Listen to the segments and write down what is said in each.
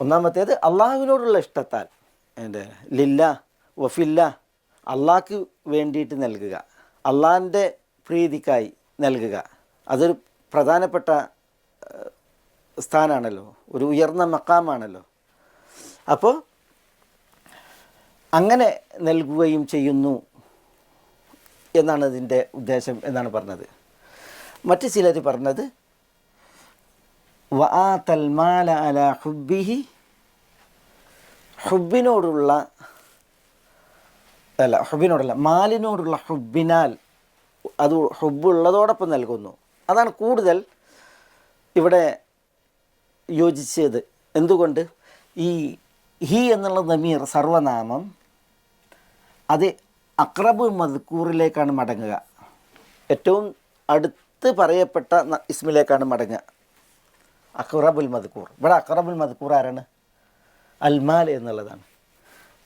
ഒന്നാമത്തേത് അള്ളാഹുവിനോടുള്ള ഇഷ്ടത്താൽ, എൻ്റെ ലില്ല വഫില്ല, അള്ളാഹ്ക്ക് വേണ്ടിയിട്ട് നൽകുക, അള്ളാഹിൻ്റെ പ്രീതിക്കായി നൽകുക. അതൊരു പ്രധാനപ്പെട്ട സ്ഥാനമാണല്ലോ, ഒരു ഉയർന്ന മക്കാമാണല്ലോ. അപ്പോൾ അങ്ങനെ നൽകുകയും ചെയ്യുന്നു എന്നാണ് ഇതിൻ്റെ ഉദ്ദേശം എന്നാണ് പറഞ്ഞത്. മറ്റു ചിലർ പറഞ്ഞത് വആതൽ മാല അല ഹുബ്ബിഹി, ഹുബ്ബിനോടുള്ള മാലിനോടുള്ള ഹുബ്ബിനാൽ, അത് ഹുബ്ബുള്ളതോടൊപ്പം നൽകുന്നു. അതാണ് കൂടുതൽ ഇവിടെ യോജിച്ചത്. എന്തുകൊണ്ട്? ഈ ഹി എന്നുള്ള ദമീർ സർവനാമം അത് അഖ്റബുൽ മദ്കൂറിലേക്കാണ് മടങ്ങുക, ഏറ്റവും അടുത്ത് പറയപ്പെട്ട ഇസ്മിലേക്കാണ് മടങ്ങുക. അഖ്റബുൽ മദ്കൂർ, ഇവിടെ അഖ്റബുൽ മദ്കൂർ ആരാണ്? അൽമാൽ എന്നുള്ളതാണ്.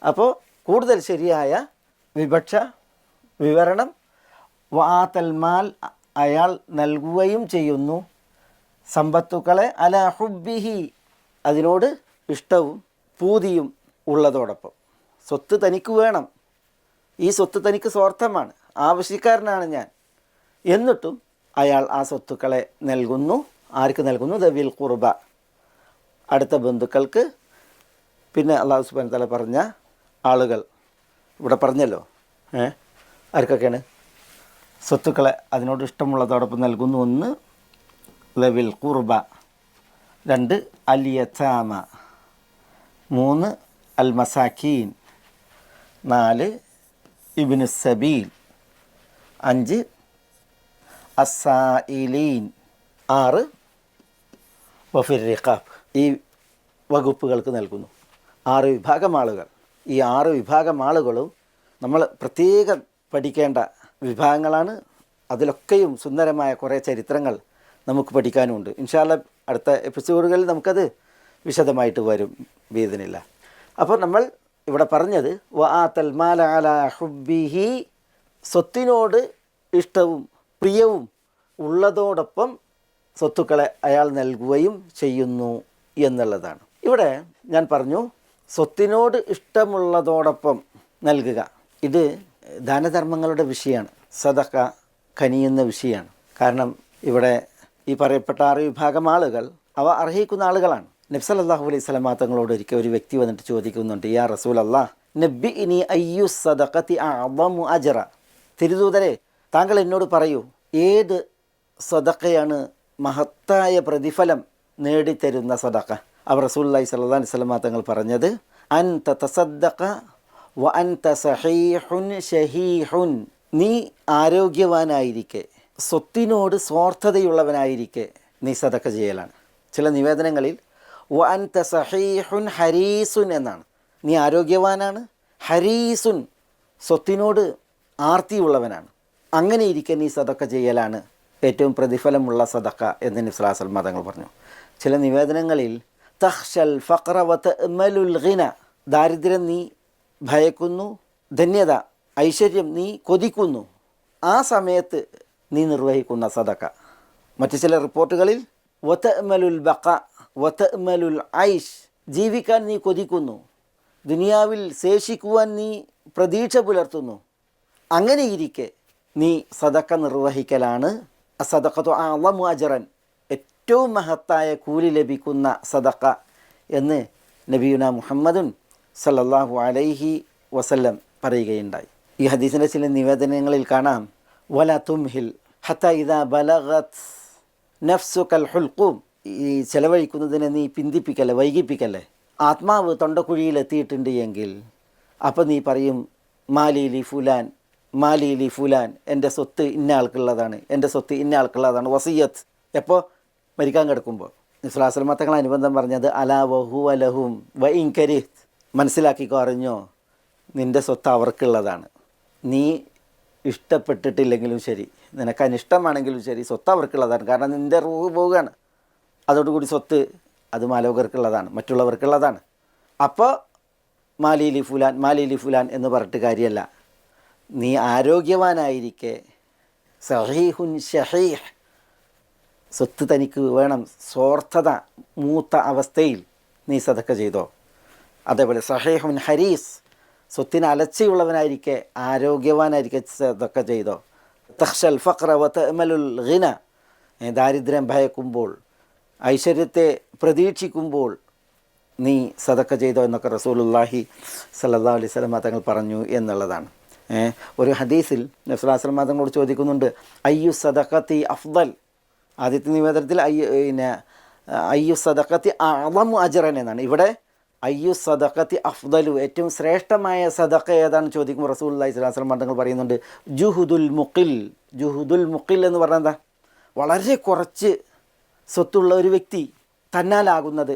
അപ്പോൾ കൂടുതൽ ശരിയായ വിവരണം വആതൽമാൽ, അയാൾ നൽകുകയും ചെയ്യുന്നു സമ്പത്തുക്കളെ, അല ഹുബ്ബിഹി, അതിനോട് ഇഷ്ടവും പൂതിയും ഉള്ളതോടൊപ്പം. സ്വത്ത് തനിക്ക് വേണം, ഈ സ്വത്ത് തനിക്ക് സ്വാർത്ഥമാണ്, ആവശ്യക്കാരനാണ് ഞാൻ, എന്നിട്ടും അയാൾ ആ സ്വത്തുക്കളെ നൽകുന്നു. ആർക്ക് നൽകുന്നു? ദവിൽ ഖുർബ, അടുത്ത ബന്ധുക്കൾക്ക്. പിന്നെ അല്ലാഹു സുബ്ഹാനഹു വ തആല പറഞ്ഞ ആളുകൾ ഇവിടെ പറഞ്ഞല്ലോ, ആർക്കൊക്കെയാണ് സ്വത്തുക്കളെ അതിനോട് ഇഷ്ടമുള്ളതോടൊപ്പം നൽകുന്നു? 1 ദവിൽ ഖുർബ, 2 അൽ യതാമ, 3 അൽ മസാക്കീൻ, 4 ഇബ്നു സബീൽ, 5 അസ്സായിലീൻ, 6 വഫിർ റിഖാബ്. ഈ വകുപ്പുകൾക്ക് നൽകുന്നു. 6 വിഭാഗം ആളുകൾ. ഈ 6 വിഭാഗം ആളുകളും നമ്മൾ പ്രത്യേകം പഠിക്കേണ്ട വിഭാഗങ്ങളാണ്. അതിലൊക്കെയും സുന്ദരമായ കുറേ ചരിത്രങ്ങൾ നമുക്ക് പഠിക്കാനുമുണ്ട്. ഇൻഷാ അല്ലാഹ് അടുത്ത എപ്പിസോഡുകളിൽ നമുക്കത് വിശദമായിട്ട് വരും ബിഇദ്നില്ല. അപ്പോൾ നമ്മൾ ഇവിടെ പറഞ്ഞത് വആതൽ മാല അലാ ഹുബ്ബിഹി, സ്വത്തിനോട് ഇഷ്ടവും പ്രിയവും ഉള്ളതോടൊപ്പം സ്വത്തുക്കളെ അയാൾ നൽകുകയും ചെയ്യുന്നു എന്നുള്ളതാണ്. ഇവിടെ ഞാൻ പറഞ്ഞു സ്വത്തിനോട് ഇഷ്ടമുള്ളതോടൊപ്പം നൽകുക. ഇത് ദാനധർമ്മങ്ങളുടെ വിഷയമാണ്, സദഖ കനിയുന്ന വിഷയമാണ്. കാരണം ഇവിടെ ഈ പറയപ്പെട്ട 6 വിഭാഗം ആളുകൾ അവ അർഹിക്കുന്ന ആളുകളാണ്. നബി സല്ലല്ലാഹു അലൈഹി വസല്ലം തങ്ങളോട് ഒരിക്കൽ ഒരു വ്യക്തി വന്നിട്ട് ചോദിക്കുന്നുണ്ട്, യാ റസൂലല്ലാഹ് നബ്ബിഇനി അയ്യു സദഖതി അഅ്ളമു അജ്റ, തിരുദൂതരെ താങ്കൾ എന്നോട് പറയൂ, ഏത് സദഖയാണ് മഹത്തായ പ്രതിഫലം നേടിത്തരുന്ന സദഖ? അവർ റസൂലുള്ളാഹി സ്വല്ലല്ലാഹു അലൈഹി വസല്ലം തങ്ങൾ പറഞ്ഞത്, അൻത തസദ്ദഖ വ അൻത സഹീഹുൻ ശഹീഹുൻ, നീ ആരോഗ്യവാനായിരിക്കെ സ്വത്തിനോട് സ്വാർത്ഥതയുള്ളവനായിരിക്കെ നീ സദഖ ചെയ്യലാണ്. ചില നിവേദനങ്ങളിൽ വ അൻത സഹീഹുൻ ഹരീസുൻ എന്നാണ്. നീ ആരോഗ്യവാനാണ്, ഹരീസുൻ സ്വത്തിനോട് ആർത്തിയുള്ളവനാണ്, അങ്ങനെ ഇരിക്കെ നീ സദഖ ചെയ്യലാണ് ഏറ്റവും പ്രതിഫലമുള്ള സദഖ എന്ന് നബി സ്വല്ലല്ലാഹു അലൈഹി വസല്ലം തങ്ങൾ പറഞ്ഞു. ചില നിവേദനങ്ങളിൽ തഖ്ശൽ ഫഖറ വ തഅമലുൽ ഗിന, ദാരിദ്ര്യം നീ ഭയക്കുന്നു, ധന്യത ഐശ്വര്യം നീ കൊതിക്കുന്നു, ആ സമയത്ത് നീ നിർവഹിക്കുന്ന സദഖ. മറ്റു ചില റിപ്പോർട്ടുകളിൽ വ തഅമലുൽ ബഖ വ തഅമലുൽ ഐഷ്, ജീവിക്കാൻ നീ കൊതിക്കുന്നു, ദുനിയാവിൽ ശേഷിക്കുവാൻ നീ പ്രതീക്ഷ പുലർത്തുന്നു, അങ്ങനെ ഇരിക്കെ നീ സദഖ നിർവഹിക്കലാണ് സദഖത്തു അഅ്ളമു അജ്റൻ, ഏറ്റവും മഹത്തായ കൂലി ലഭിക്കുന്ന സദഖ എന്ന് നബിയുന മുഹമ്മദുൻ സല്ലല്ലാഹു അലൈഹി വസല്ലം പറയുകയുണ്ടായി. ഈ ഹദീസിൻ്റെ ചില നിവേദനങ്ങളിൽ കാണാം, വല തുംഹിൽ ഹത്ത ഇദാ ബലഗത് നഫ്സുകൽ ഹുൽഖൂം, ഈ ചെലവഴിക്കുന്നതിനെ നീ പിന്തിപ്പിക്കല്ലേ, വൈകിപ്പിക്കല്ലേ. ആത്മാവ് തൊണ്ടക്കുഴിയിലെത്തിയിട്ടുണ്ട് എങ്കിൽ അപ്പം നീ പറയും, മാലീലി ഫുലാൻ മാലീലി ഫുലാൻ, എൻ്റെ സ്വത്ത് ഇന്ന ആൾക്കുള്ളതാണ്, എൻ്റെ സ്വത്ത് ഇന്ന ആൾക്കുള്ളതാണ്, വസിയത്ത്. എപ്പോൾ? മരിക്കാൻ കിടക്കുമ്പോൾ. നബി സ്വല്ലല്ലാഹു അലൈഹി വസല്ലം തങ്ങൾ അനുബന്ധം പറഞ്ഞത് അലാ വഹുവ ലഹും വ ഇൻ കരിഹ്, മനസ്സിലാക്കിക്കോ, അറിഞ്ഞോ, നിൻ്റെ സ്വത്ത് അവർക്കുള്ളതാണ്. നീ ഇഷ്ടപ്പെട്ടിട്ടില്ലെങ്കിലും ശരി, നിനക്ക് അനിഷ്ടമാണെങ്കിലും ശരി, സ്വത്ത് അവർക്കുള്ളതാണ്. കാരണം നിൻ്റെ റൂഹ് പോവുകയാണ്, അതോടുകൂടി സ്വത്ത് അത് മാലോകർക്കുള്ളതാണ്, മറ്റുള്ളവർക്കുള്ളതാണ്. അപ്പോൾ മാലീലി ഫുലാൻ മാലീലി ഫുലാൻ എന്ന് പറഞ്ഞിട്ട് കാര്യമല്ല. നീ ആരോഗ്യവാനായിരിക്കെ സഹീഹുൻ ഷഹീഹ്, സ്വത്ത് തനിക്ക് വേണം, സ്വാർത്ഥത മൂത്ത അവസ്ഥയിൽ നീ സദക്ക ചെയ്തോ. അതേപോലെ സഹീഹുൻ ഹരീസ്, സ്വത്തിന് അലച്ചിയുള്ളവനായിരിക്കെ ആരോഗ്യവാനായിരിക്കെ സദക്ക ചെയ്തോ. തഖ്ഷൽ ഫഖ്റ വ തഅമലുൽ ഗിന, ദാരിദ്ര്യം ഭയക്കുമ്പോൾ ഐശ്വര്യത്തെ പ്രതീക്ഷിക്കുമ്പോൾ നീ സദക്ക ചെയ്തോ എന്നൊക്കെ റസൂലുള്ളാഹി സ്വല്ലല്ലാഹു അലൈഹി വസല്ലം തങ്ങൾ പറഞ്ഞു എന്നുള്ളതാണ്. ഒരു ഹദീസിൽ നബി സ്വല്ലല്ലാഹു അലൈഹി വസല്ലം തങ്ങളോട് ചോദിക്കുന്നുണ്ട്, അയ്യു സദഖത്തി അഫ്ദൽ. ആദ്യത്തെ നിവേദനത്തിൽ അയ്യു സദഖത്തി അഅ്ളമു അജ്റൻ എന്നാണ്. ഇവിടെ അയ്യു സദഖത്തി അഫ്ദലു, ഏറ്റവും ശ്രേഷ്ഠമായ സദഖ ഏതാണെന്ന് ചോദിക്കുമ്പോൾ റസൂലുള്ളാഹി സ്വല്ലല്ലാഹു അലൈഹി വസല്ലം തങ്ങൾ പറയുന്നുണ്ട്, ജുഹുദുൽ മുഖിൽ. ജുഹുദുൽ മുഖിൽ എന്ന് പറഞ്ഞാൽ എന്താ? വളരെ കുറച്ച് സ്വത്തുള്ള ഒരു വ്യക്തി തന്നാലാകുന്നത്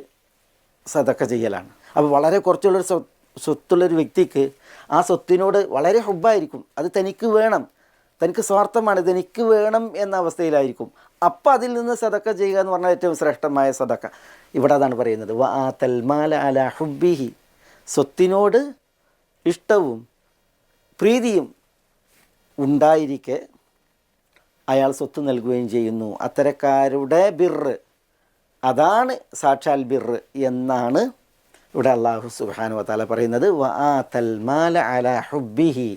സദക്ക ചെയ്യലാണ്. അപ്പോൾ വളരെ കുറച്ചുള്ളൊരു സ്വത്തുള്ളൊരു വ്യക്തിക്ക് ആ സ്വത്തിനോട് വളരെ ഹുബ്ബായിരിക്കും. അത് തനിക്ക് വേണം, തനിക്ക് സ്വാർത്ഥമാണ്, തനിക്ക് വേണം എന്ന അവസ്ഥയിലായിരിക്കും. അപ്പം അതിൽ നിന്ന് സദക്ക ചെയ്യുക എന്ന് പറഞ്ഞാൽ ഏറ്റവും ശ്രേഷ്ഠമായ സദക്ക. ഇവിടെ അതാണ് പറയുന്നത്, വ ആതൽ മാല അലാ ഹുബ്ബിഹി, സ്വത്തിനോട് ഇഷ്ടവും പ്രീതിയും ഉണ്ടായിരിക്കെ അയാൾ സ്വത്ത് നൽകുകയും ചെയ്യുന്നു. അത്തരക്കാരുടെ ബിർറ്, അതാണ് സാക്ഷാൽ ബിർറ് എന്നാണ് ഇവിടെ അല്ലാഹു സുബ്ഹാനഹു വ തആല പറയുന്നത്. വ ആതൽ മാല അലാ ഹുബ്ബിഹി,